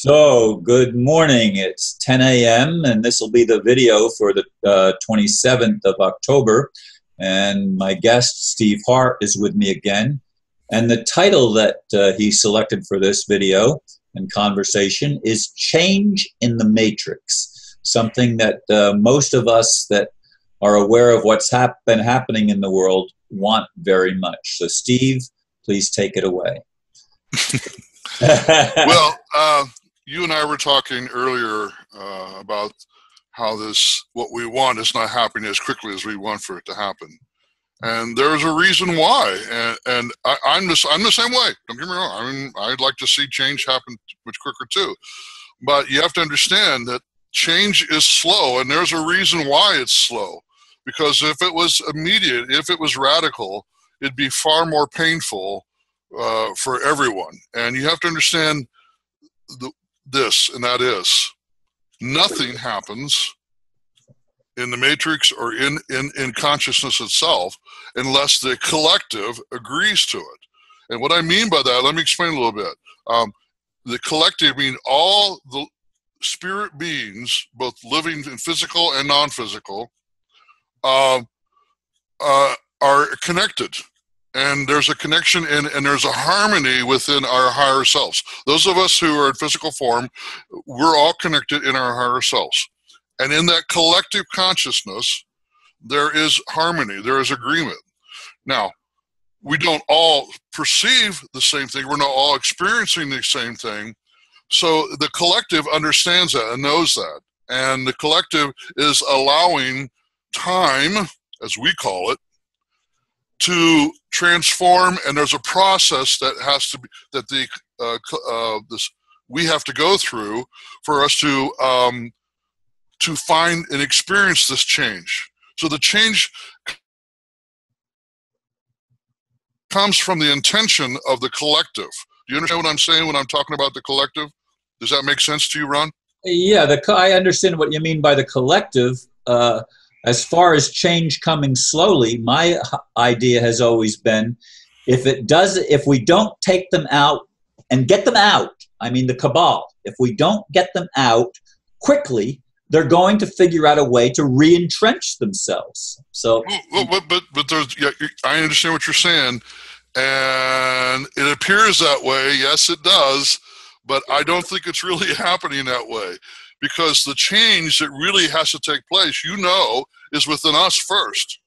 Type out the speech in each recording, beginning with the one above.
So, good morning. It's 10 a.m. and this will be the video for the 27th of October. And my guest, Steve Hart, is with me again. And the title that he selected for this video and conversation is Change in the Matrix, something that most of us that are aware of what's been happening in the world want very much. So, Steve, please take it away. Well, you and I were talking earlier about how what we want is not happening as quickly as we want for it to happen, and there's a reason why. And I'm the same way. Don't get me wrong. I mean, I'd like to see change happen much quicker too, but you have to understand that change is slow, and there's a reason why it's slow. Because if it was immediate, if it was radical, it'd be far more painful for everyone. And you have to understand this, and that is, nothing happens in the matrix or in consciousness itself unless the collective agrees to it. And what I mean by that, let me explain a little bit. The collective means all the spirit beings, both living and physical and non-physical, are connected. And there's a connection and there's a harmony within our higher selves. Those of us who are in physical form, we're all connected in our higher selves. And in that collective consciousness, there is harmony, there is agreement. Now, we don't all perceive the same thing. We're not all experiencing the same thing. So the collective understands that and knows that. And the collective is allowing time, as we call it, to transform, and there's a process that has to be we have to go through for us to find and experience this change. So the change comes from the intention of the collective. Do you understand what I'm saying when I'm talking about the collective? Does that make sense to you, Ron? Yeah, I understand what you mean by the collective. As far as change coming slowly, my idea has always been, if we don't take them out and get them out, I mean the cabal, if we don't get them out quickly, they're going to figure out a way to re-entrench themselves. So, but there's, yeah, I understand what you're saying, and it appears that way. Yes, it does, but I don't think it's really happening that way. Because the change that really has to take place, is within us first.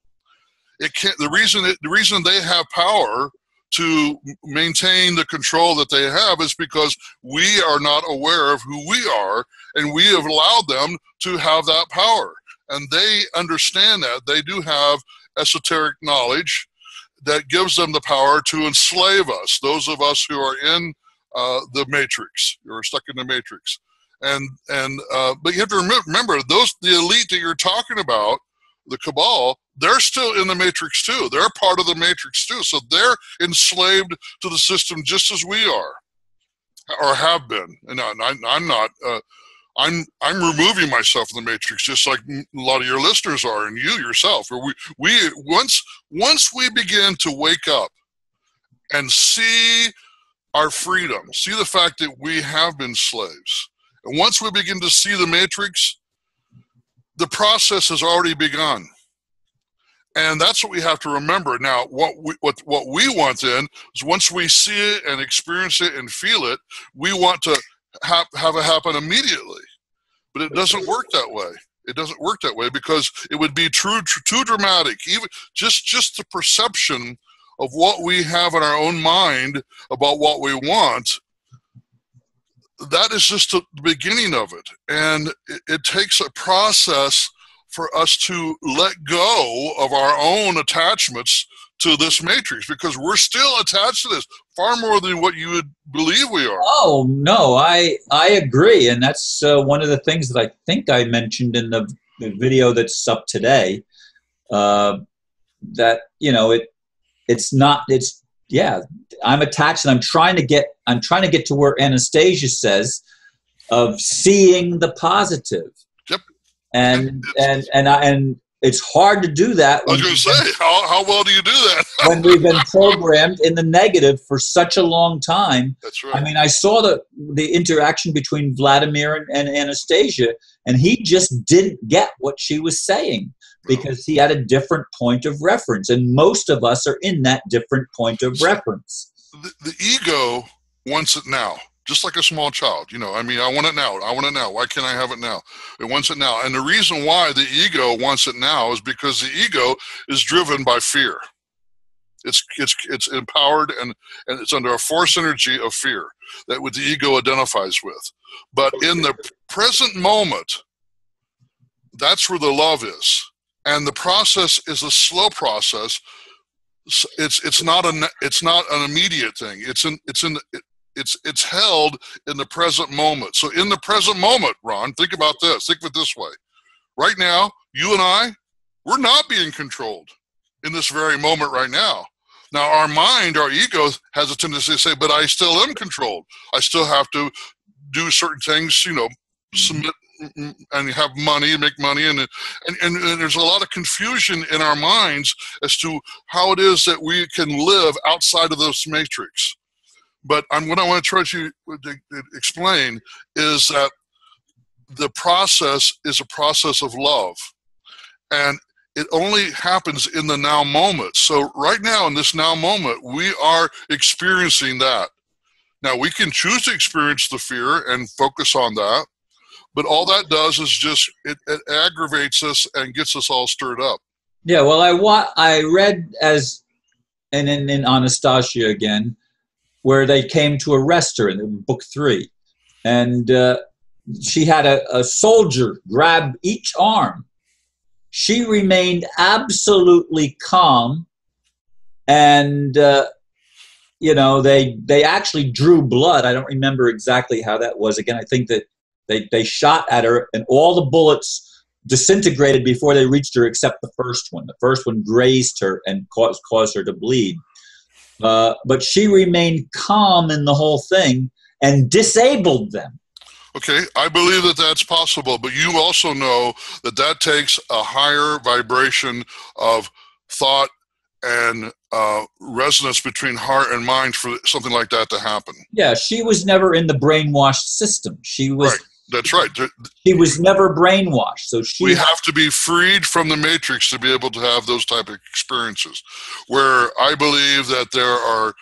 It can't. The reason they have power to maintain the control that they have is because we are not aware of who we are, and we have allowed them to have that power. And they understand that. They do have esoteric knowledge that gives them the power to enslave us. Those of us who are in the matrix, who are stuck in the matrix. But you have to remember, the elite that you're talking about, the cabal, they're still in the matrix too. They're part of the matrix too. So they're enslaved to the system just as we are, or have been. And I'm not. I'm removing myself from the matrix, just like a lot of your listeners are, and you yourself. Or once we begin to wake up and see our freedom, see the fact that we have been slaves. And once we begin to see the matrix, the process has already begun. And that's what we have to remember. Now, what we want then is, once we see it and experience it and feel it, we want to have it happen immediately. But it doesn't work that way. It doesn't work that way because it would be too dramatic. Even just the perception of what we have in our own mind about what we want, that is just the beginning of it. And it takes a process for us to let go of our own attachments to this matrix, because we're still attached to this far more than what you would believe we are. Oh, no, I agree. And that's one of the things that I think I mentioned in the video that's up today, that, I'm attached, and I'm trying to get to where Anastasia says, of seeing the positive. Yep. And it's hard to do that I was going to say, how well do you do that? when we've been programmed in the negative for such a long time. That's right. I mean, I saw the interaction between Vladimir and Anastasia, and he just didn't get what she was saying because he had a different point of reference, and most of us are in that different point of reference. The ego wants it now. Just like a small child, you know, I mean, I want it now. I want it now. Why can't I have it now? It wants it now. And the reason why the ego wants it now is because the ego is driven by fear. It's empowered and it's under a force energy of fear that what the ego identifies with. But in the present moment, that's where the love is. And the process is a slow process. It's not an immediate thing. It's held in the present moment. So in the present moment, Ron, think about this. Think of it this way. Right now, you and I, we're not being controlled in this very moment right now. Now, our mind, our ego has a tendency to say, but I still am controlled. I still have to do certain things, you know, submit and have money, make money. And there's a lot of confusion in our minds as to how it is that we can live outside of this matrix. But what I want to try to explain is that the process is a process of love. And it only happens in the now moment. So right now in this now moment, we are experiencing that. Now we can choose to experience the fear and focus on that. But all that does is just, it aggravates us and gets us all stirred up. Yeah, well, I read in Anastasia again, where they came to arrest her in book 3. And she had a soldier grab each arm. She remained absolutely calm. And, you know, they actually drew blood. I don't remember exactly how that was. Again, I think that they shot at her and all the bullets disintegrated before they reached her except the first one. The first one grazed her and caused her to bleed. But she remained calm in the whole thing and disabled them. Okay, I believe that that's possible, but you also know that that takes a higher vibration of thought and resonance between heart and mind for something like that to happen. Yeah, she was never in the brainwashed system. She was. Right. That's right. He was never brainwashed. So we have to be freed from the matrix to be able to have those type of experiences. Where I believe that there are,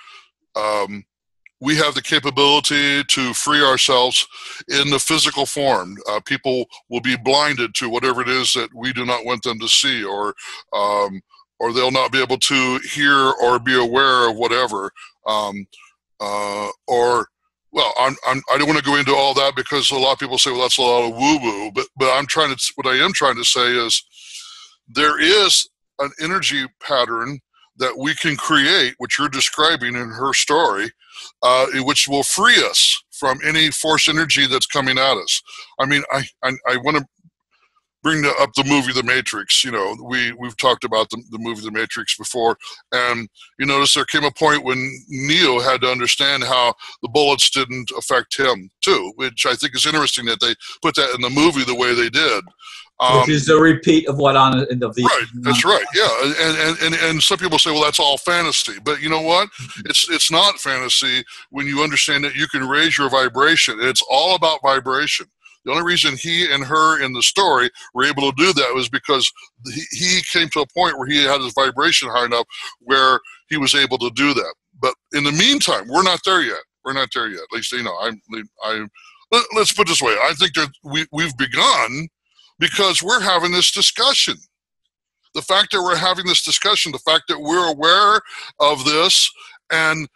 we have the capability to free ourselves in the physical form. People will be blinded to whatever it is that we do not want them to see, or they'll not be able to hear or be aware of whatever, Well, I don't want to go into all that because a lot of people say, well, that's a lot of woo-woo. But what I am trying to say is there is an energy pattern that we can create, which you're describing in her story, which will free us from any force energy that's coming at us. I mean, I want to bring up the movie The Matrix. You know, we've talked about the movie The Matrix before, and you notice there came a point when Neo had to understand how the bullets didn't affect him too, which I think is interesting that they put that in the movie the way they did. Which is a repeat of what on the right. That's right. Yeah, and some people say, well, that's all fantasy, but you know what? It's not fantasy when you understand that you can raise your vibration. It's all about vibration. The only reason he and her in the story were able to do that was because he came to a point where he had his vibration high enough where he was able to do that. But in the meantime, we're not there yet. We're not there yet. At least, you know, let's put it this way. I think that we've begun because we're having this discussion. The fact that we're having this discussion, the fact that we're aware of this, and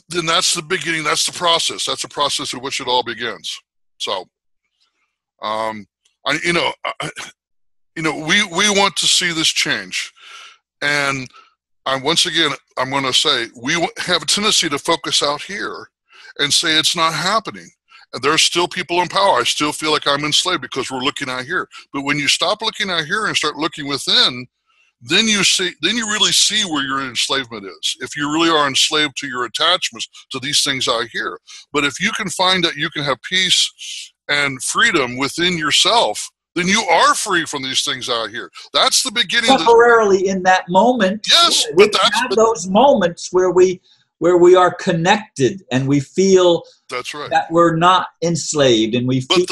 then that's the beginning. That's the process. That's the process in which it all begins. So. We want to see this change, and I'm going to say we have a tendency to focus out here and say it's not happening. And there's still people in power. I still feel like I'm enslaved because we're looking out here. But when you stop looking out here and start looking within, then you really see where your enslavement is. If you really are enslaved to your attachments to these things out here. But if you can find that you can have peace and freedom within yourself, then you are free from these things out here. That's the beginning. Temporarily in that moment. Yes, we have those moments where we are connected and we feel that's right. that we're not enslaved, and we feel. But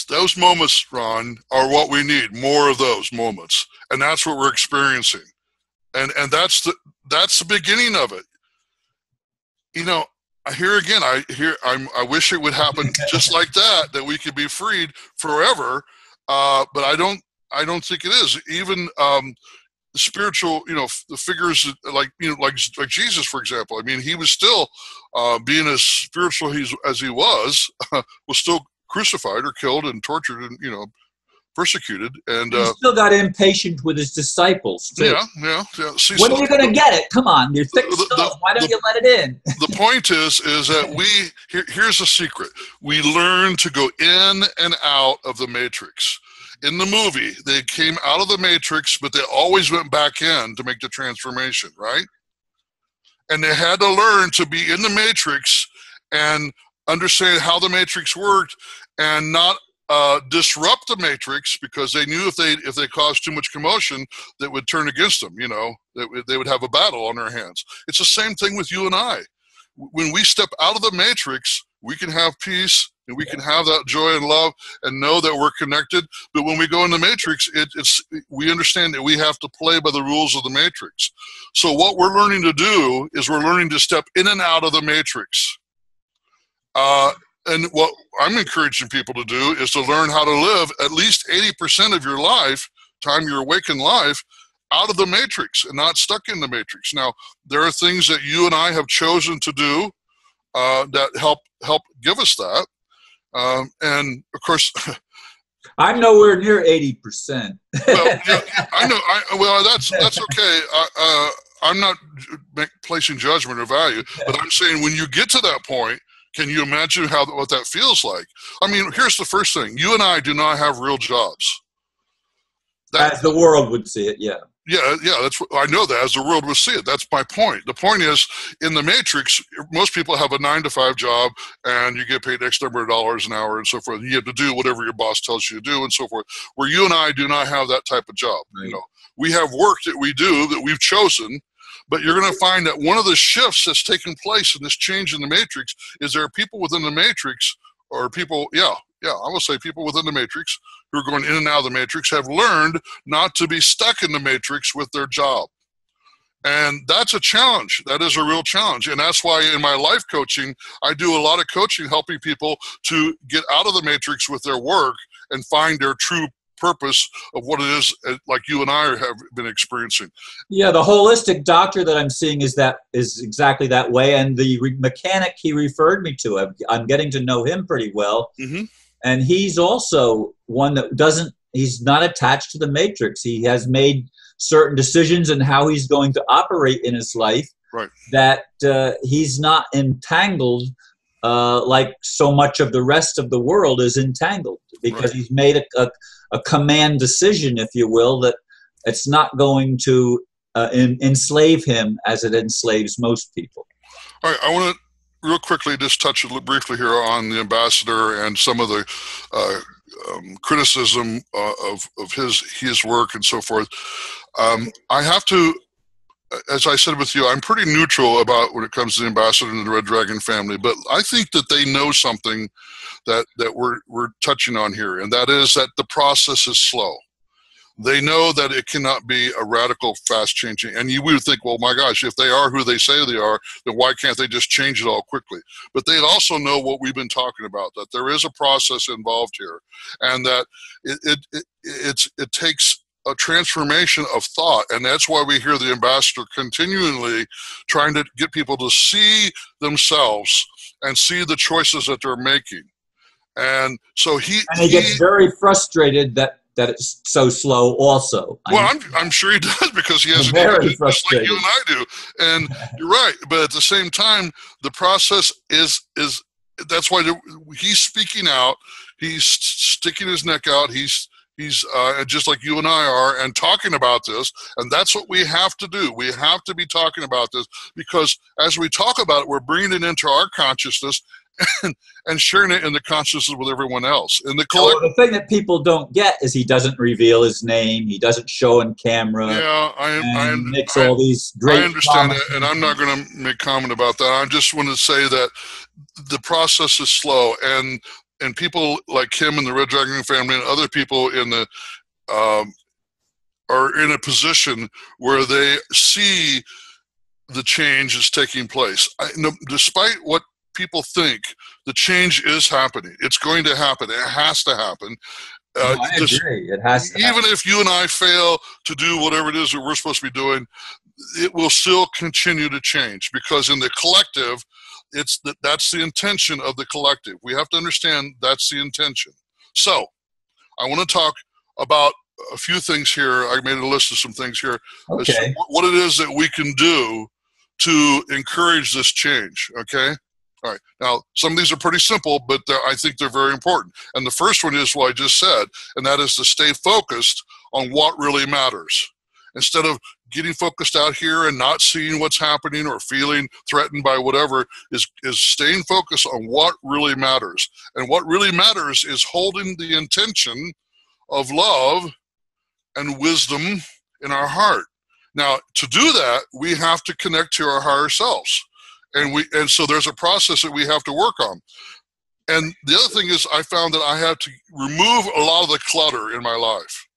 those moments, Ron, are what we need. More of those moments, and that's what we're experiencing, and that's the beginning of it. You know, here again, I wish it would happen just like that we could be freed forever. But I don't think it is. Even the spiritual, the figures like Jesus, for example. I mean, he was still being as spiritual as he was still crucified or killed and tortured and persecuted, and he still got impatient with his disciples too. Yeah. See, when are you going to get it? Come on, you're thick stuff. Why don't you let it in? The point is that here's a secret. We learn to go in and out of the matrix. In the movie, they came out of the matrix, but they always went back in to make the transformation, right? And they had to learn to be in the matrix and understand how the matrix worked and not disrupt the matrix, because they knew if they caused too much commotion, that would turn against them. That they would have a battle on their hands. It's the same thing with you and I. When we step out of the matrix, we can have peace and we can have that joy and love and know that we're connected. But when we go in the matrix, we understand that we have to play by the rules of the matrix. So what we're learning to do is we're learning to step in and out of the matrix. And what I'm encouraging people to do is to learn how to live at least 80% of your life, time you're awake in life, out of the matrix and not stuck in the matrix. Now, there are things that you and I have chosen to do that help give us that. And of course, I'm nowhere near 80%. Well, I know. Well, that's okay. I'm not placing judgment or value, but I'm saying when you get to that point, can you imagine what that feels like? I mean, here's the first thing. You and I do not have real jobs. As the world would see it, yeah. Yeah, I know that as the world would see it. That's my point. The point is, in the matrix, most people have a 9-to-5 job, and you get paid X number of dollars an hour and so forth. You have to do whatever your boss tells you to do and so forth. Where you and I do not have that type of job. Right. We have work that we do that we've chosen. But you're going to find that one of the shifts that's taken place in this change in the matrix is there are people within the matrix, or people, I will say people within the matrix who are going in and out of the matrix have learned not to be stuck in the matrix with their job. And that's a challenge. That is a real challenge. And that's why in my life coaching, I do a lot of coaching helping people to get out of the matrix with their work and find their true purpose of what it is, like you and I have been experiencing. Yeah, the holistic doctor that I'm seeing is exactly that way, and the mechanic he referred me to, I'm getting to know him pretty well, and he's also one that he's not attached to the matrix. He has made certain decisions in how he's going to operate in his life, right? That he's not entangled like so much of the rest of the world is entangled, because he's made a command decision, if you will, that it's not going to enslave him as it enslaves most people. All right, I want to real quickly just touch briefly here on the ambassador and some of the criticism of his work and so forth. I have to, as I said with you, I'm pretty neutral about when it comes to the ambassador and the Red Dragon family, but I think that they know something that we're touching on here, and that is that the process is slow. They know that it cannot be a radical, fast changing. And you would think, well, my gosh, if they are who they say they are, then why can't they just change it all quickly? But they also know what we've been talking about, that there is a process involved here, and that it takes a transformation of thought. And that's why we hear the ambassador continually trying to get people to see themselves and see the choices that they're making. And so he gets very frustrated that it's so slow also. Well, I'm sure he does, because he has a very frustrated, just like you and I do. And you're right. But at the same time, the process is that's why he's speaking out. He's sticking his neck out. He's just like you and I are, and talking about this. And that's what we have to do. We have to be talking about this, because as we talk about it, we're bringing it into our consciousness, and sharing it in the consciousness with everyone else. In the So collective. the thing that people don't get is he doesn't reveal his name. He doesn't show on camera Yeah, and makes all these I great understand that, and promises. I'm not going to make comment about that. I just want to say that the process is slow, and people like him and the Red Dragon family and other people in the are in a position where they see the change is taking place. Despite what people think, the change is happening. It's going to happen. It has to happen. No, I agree. It has to happen. Even if you and I fail to do whatever it is that we're supposed to be doing, it will still continue to change, because in the collective, that's the intention of the collective. We have to understand that's the intention. So I want to talk about a few things here. I made a list of some things here as to what it is that we can do to encourage this change. Okay. All right. Now, some of these are pretty simple, but I think they're very important. And the first one is what I just said, and that is to stay focused on what really matters. Instead of getting focused out here and not seeing what's happening or feeling threatened by whatever, is staying focused on what really matters. And what really matters is holding the intention of love and wisdom in our heart. Now, to do that, we have to connect to our higher selves. And so there's a process that we have to work on. And the other thing is, I found that I had to remove a lot of the clutter in my life.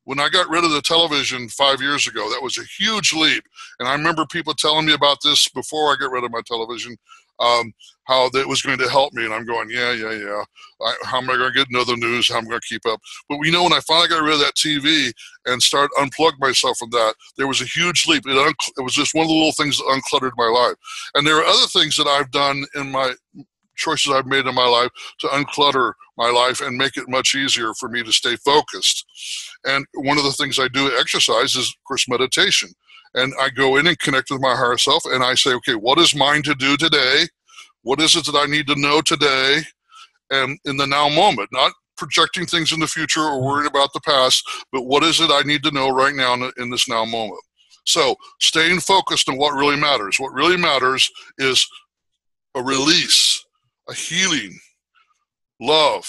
When I got rid of the television 5 years ago, that was a huge leap. And I remember people telling me about this before I got rid of my television, how that was going to help me. And I'm going, yeah. How am I going to get into the news? How am I going to keep up? But when I finally got rid of that TV and started unplugged myself from that, there was a huge leap. It was just one of the little things that uncluttered my life. And there are other things that I've done in my choices I've made in my life to unclutter my life and make it much easier for me to stay focused. And one of the things I do exercise is, of course, meditation. And I go in and connect with my higher self, and I say, okay, what is mine to do today? What is it that I need to know today? And in the now moment, not projecting things in the future or worrying about the past, but what is it I need to know right now in this now moment? So staying focused on what really matters. What really matters is a release, a healing, love,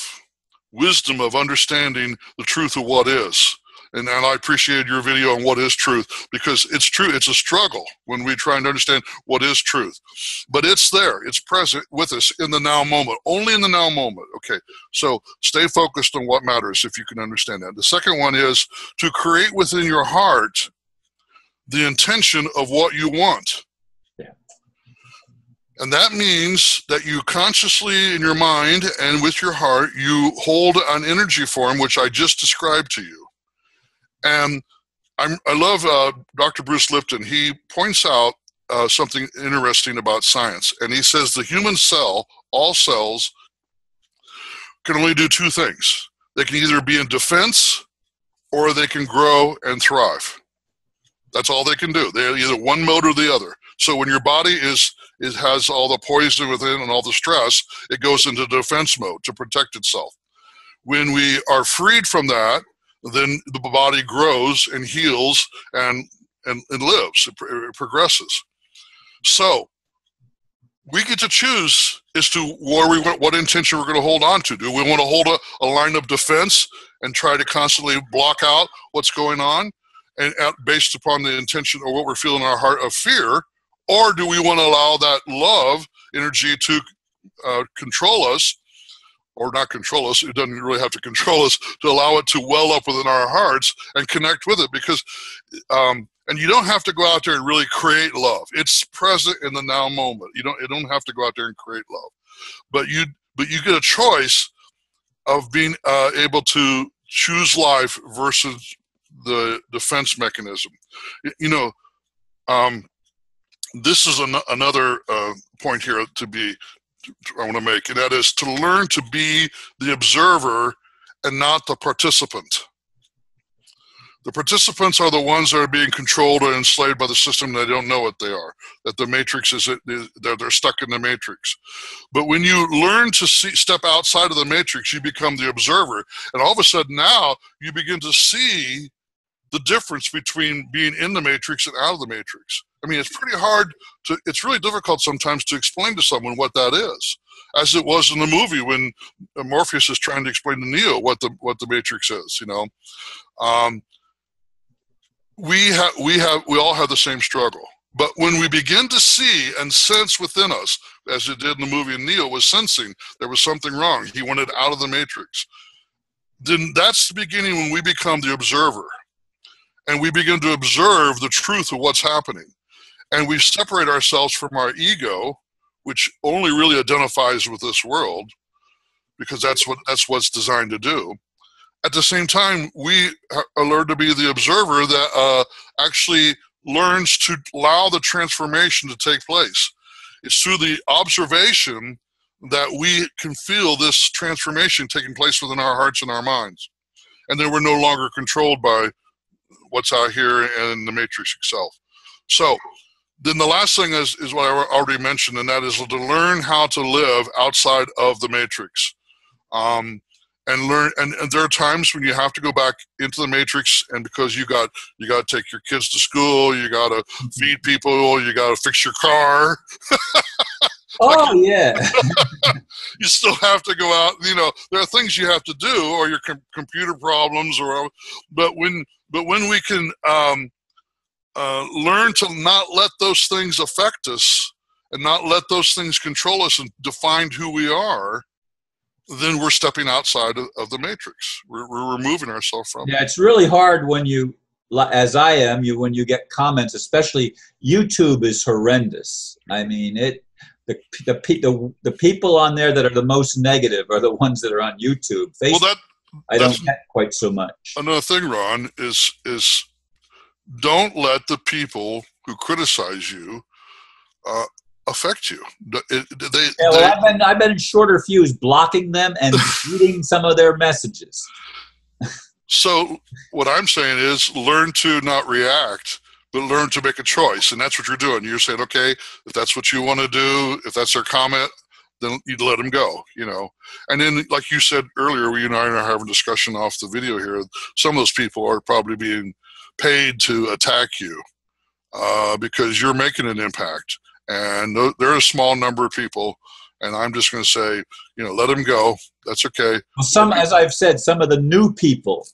wisdom of understanding the truth of what is. And I appreciated your video on what is truth, because it's true. It's a struggle when we try and understand what is truth. But it's there. It's present with us in the now moment, only in the now moment. Okay, so stay focused on what matters, if you can understand that. The second one is to create within your heart the intention of what you want. And that means that you consciously, in your mind and with your heart, you hold an energy form, which I just described to you. And I love Dr. Bruce Lipton. He points out something interesting about science. And he says the human cell, all cells, can only do two things. They can either be in defense or they can grow and thrive. That's all they can do. They're either one mode or the other. So when your body has all the poison within and all the stress, it goes into defense mode to protect itself. When we are freed from that, then the body grows and heals and lives. It progresses. So we get to choose as to what intention we're going to hold on to. Do we want to hold a line of defense and try to constantly block out what's going on, and based upon the intention or what we're feeling in our heart of fear? Or do we want to allow that love energy to control us, or not control us? It doesn't really have to control us, to allow it to well up within our hearts and connect with it. Because, and you don't have to go out there and really create love. It's present in the now moment. You don't have to go out there and create love, but you get a choice of being able to choose life versus the defense mechanism. This is another point here I want to make, and that is to learn to be the observer and not the participant. The participants are the ones that are being controlled or enslaved by the system. They don't know what they are, that the matrix they're stuck in the matrix. But when you learn to step outside of the matrix, you become the observer. And all of a sudden now you begin to see the difference between being in the matrix and out of the matrix. I mean, it's pretty hard it's really difficult sometimes to explain to someone what that is. as it was in the movie when Morpheus is trying to explain to Neo what the Matrix is. We all have the same struggle. But when we begin to see and sense within us, as it did in the movie, and Neo was sensing there was something wrong, he wanted out of the Matrix, then that's the beginning when we become the observer. And we begin to observe the truth of what's happening. And we separate ourselves from our ego, which only really identifies with this world, because that's what's designed to do. At the same time, we learn to be the observer that actually learns to allow the transformation to take place. It's through the observation that we can feel this transformation taking place within our hearts and our minds. And then we're no longer controlled by what's out here in the Matrix itself. So then the last thing is what I already mentioned, and that is to learn how to live outside of the Matrix. And there are times when you have to go back into the Matrix, and because you got to take your kids to school, you got to feed people, you got to fix your car. Oh, yeah. You still have to go out. There are things you have to do, or your computer problems, but when we can learn to not let those things affect us and not let those things control us and define who we are, then we're stepping outside of the Matrix. We're removing ourselves from it. Yeah, it's really hard when you, as I am, when you get comments, especially YouTube is horrendous. I mean, the people on there that are the most negative are the ones that are on YouTube. Facebook, I don't get quite so much. Another thing, Ron, is don't let the people who criticize you affect you. I've been in shorter fuse, blocking them and reading some of their messages. So what I'm saying is learn to not react, but learn to make a choice. And that's what you're doing. You're saying, okay, if that's what you want to do, if that's their comment, then you let them go, And then, like you said earlier, you and I are having a discussion off the video here. Some of those people are probably being paid to attack you because you're making an impact. And they're a small number of people. And I'm just going to say, let them go. That's okay. Well, as I've said, some of the new people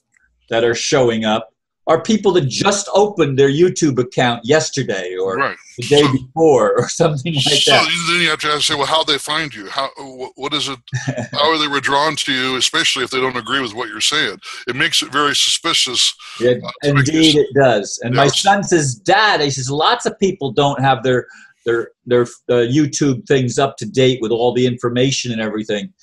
that are showing up are people that just opened their YouTube account yesterday or the day before or something like that. So then you have to say, well, how'd they find you? What is it? How are they were drawn to you, especially if they don't agree with what you're saying? It makes it very suspicious. Indeed, it does. And my son says, Dad, he says, lots of people don't have their YouTube things up to date with all the information and everything.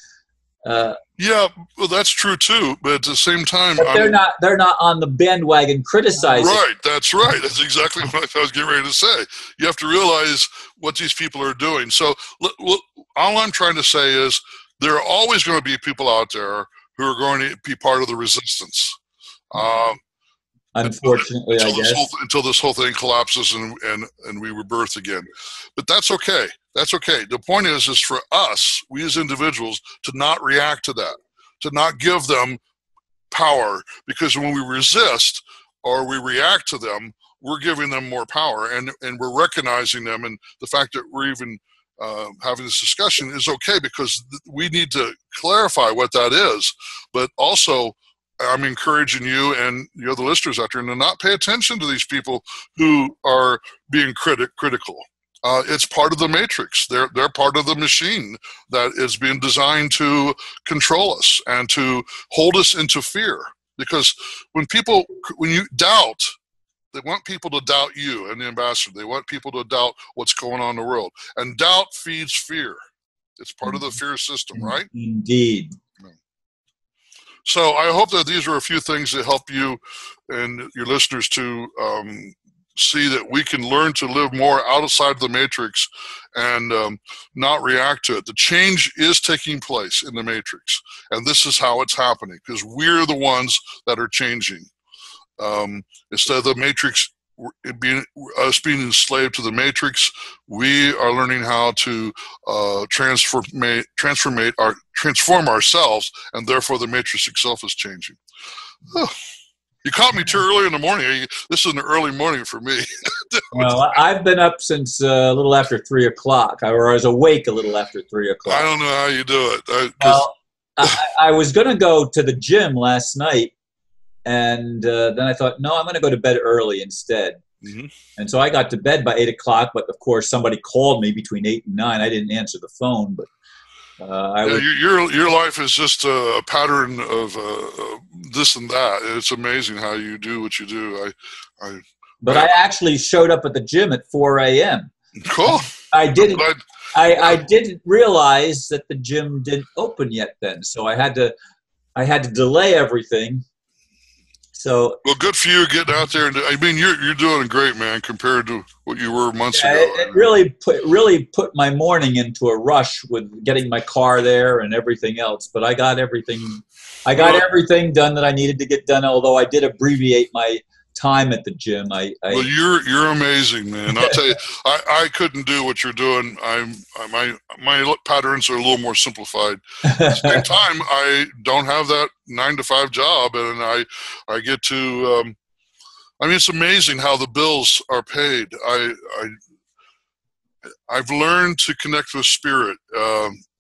Yeah, well, that's true too. But at the same time, they're not on the bandwagon criticizing. Right, that's right. That's exactly what I was getting ready to say. You have to realize what these people are doing. So all I'm trying to say is there are always going to be people out there who are going to be part of the resistance. Unfortunately, until this whole thing collapses and we rebirth again. But that's okay. That's okay. The point is for us, we as individuals, to not react to that, to not give them power, because when we resist or we react to them, we're giving them more power, and we're recognizing them. And the fact that we're even having this discussion is okay, because we need to clarify what that is. But also, I'm encouraging you and the other listeners out there to not pay attention to these people who are being critical. It's part of the Matrix. They're part of the machine that is being designed to control us and to hold us into fear. Because when you doubt, they want people to doubt you and the ambassador. They want people to doubt what's going on in the world. And doubt feeds fear. It's part of the fear system, right? Indeed. So I hope that these are a few things that help you and your listeners to see that we can learn to live more outside the Matrix and not react to it. The change is taking place in the Matrix, and this is how it's happening, because we're the ones that are changing. Instead of the Matrix being enslaved to the Matrix, we are learning how to transform ourselves, and therefore the Matrix itself is changing. You caught me too early in the morning. This is an early morning for me. Well, I've been up since a little after 3 o'clock, or I was awake a little after 3 o'clock. I don't know how you do it. Well, I was going to go to the gym last night, and then I thought, no, I'm going to go to bed early instead. Mm-hmm. And so I got to bed by 8 o'clock, but of course somebody called me between 8 and 9. I didn't answer the phone, but your life is just a pattern of this and that. It's amazing how you do what you do. But I actually showed up at the gym at 4 a.m. Cool. I didn't realize that the gym didn't open yet then, so I had to delay everything. So well, good for you getting out there. And I mean, you're doing great, man, compared to what you were months ago. It really put my morning into a rush with getting my car there and everything else. But I got everything done that I needed to get done. Although I did abbreviate my time at the gym. Well, you're amazing, man. I'll tell you, I couldn't do what you're doing. My patterns are a little more simplified. At the same time, I don't have that 9-to-5 job, and I get to. I mean, it's amazing how the bills are paid. I've learned to connect with spirit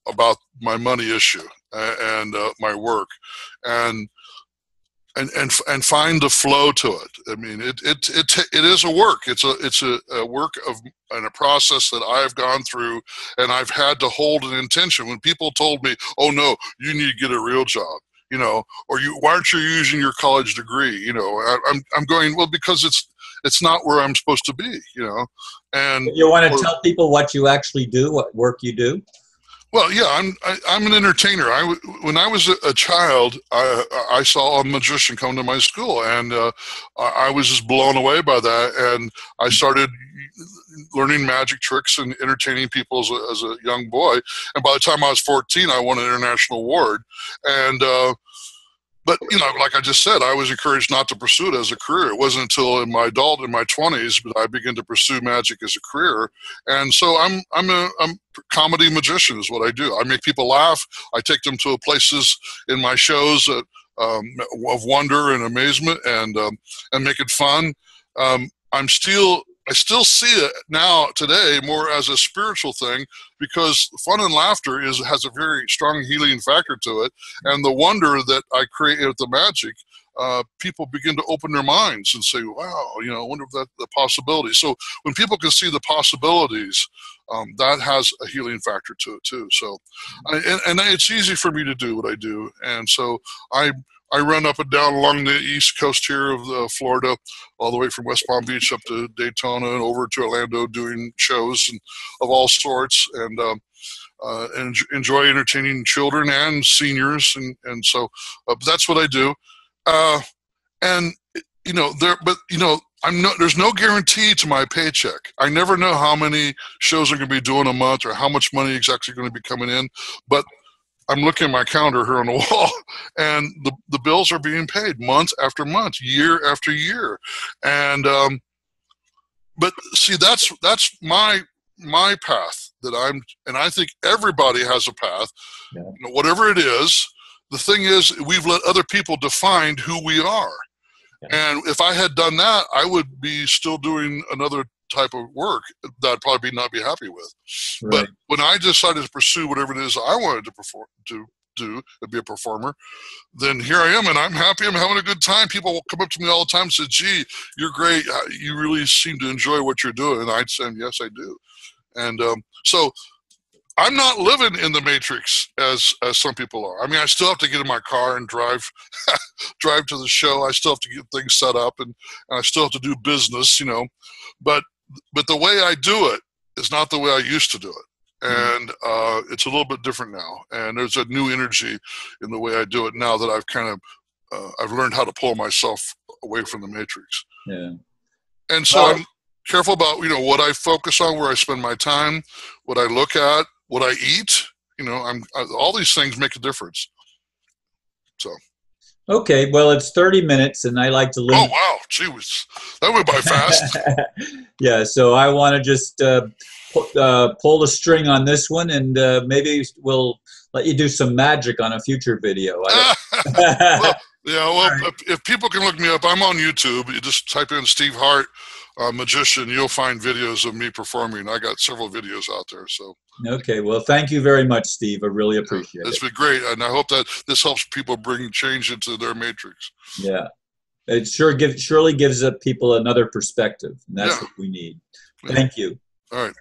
about my money issue and my work, and find the flow to it. I mean, it is a work. It's a work and a process that I've gone through, and I've had to hold an intention. When people told me, "Oh no, you need to get a real job," or why aren't you using your college degree? I'm going, well, because it's not where I'm supposed to be. And you want to tell people what you actually do, what work you do? Well, yeah, I'm an entertainer. When I was a child, I saw a magician come to my school, and I was just blown away by that. And I started learning magic tricks and entertaining people as a young boy. And by the time I was 14, I won an international award. And but like I just said, I was encouraged not to pursue it as a career. It wasn't until in my 20s that I began to pursue magic as a career. And so I'm a comedy magician is what I do. I make people laugh. I take them to places in my shows of wonder and amazement, and make it fun. I still see it now today more as a spiritual thing, because fun and laughter has a very strong healing factor to it, and the wonder that I create with the magic, people begin to open their minds and say, "Wow, I wonder if that's the possibility." So when people can see the possibilities, that has a healing factor to it too. So, and it's easy for me to do what I do, and so I run up and down along the east coast here of Florida, all the way from West Palm Beach up to Daytona and over to Orlando, doing shows of all sorts, and enjoy entertaining children and seniors, and so that's what I do. There's no guarantee to my paycheck. I never know how many shows I'm going to be doing a month or how much money is actually going to be coming in, but I'm looking at my calendar here on the wall, and the bills are being paid month after month, year after year. And but see, that's my path and I think everybody has a path. Yeah. Whatever it is. The thing is, we've let other people define who we are. Yeah. And if I had done that, I would be still doing another type of work that I'd probably not be happy with. Right. But when I decided to pursue whatever it is I wanted to do and be a performer, then here I am, and I'm happy. I'm having a good time. People will come up to me all the time and say, "Gee, you're great. You really seem to enjoy what you're doing." And I'd say, "Yes, I do." And so I'm not living in the matrix as some people are. I mean, I still have to get in my car and drive to the show. I still have to get things set up, and I still have to do business, but the way I do it is not the way I used to do it. And it's a little bit different now. And there's a new energy in the way I do it now that I've kind of, I've learned how to pull myself away from the matrix. Yeah. And so I'm careful about, what I focus on, where I spend my time, what I look at, what I eat. All these things make a difference. So. Okay, well, it's 30 minutes, and I like to limit. Oh, wow. Gee, that went by fast. Yeah, so I want to just pull the string on this one, and maybe we'll let you do some magic on a future video. Yeah, well, All right. if people can look me up, I'm on YouTube. You just type in Steve Hart, magician. You'll find videos of me performing. I got several videos out there. So, Okay. Well, thank you very much, Steve. I really yeah, appreciate it's it. been great, and I hope that this helps people bring change into their matrix. Yeah. It surely gives people another perspective, and that's Yeah, what we need. yeah. Thank you. All right.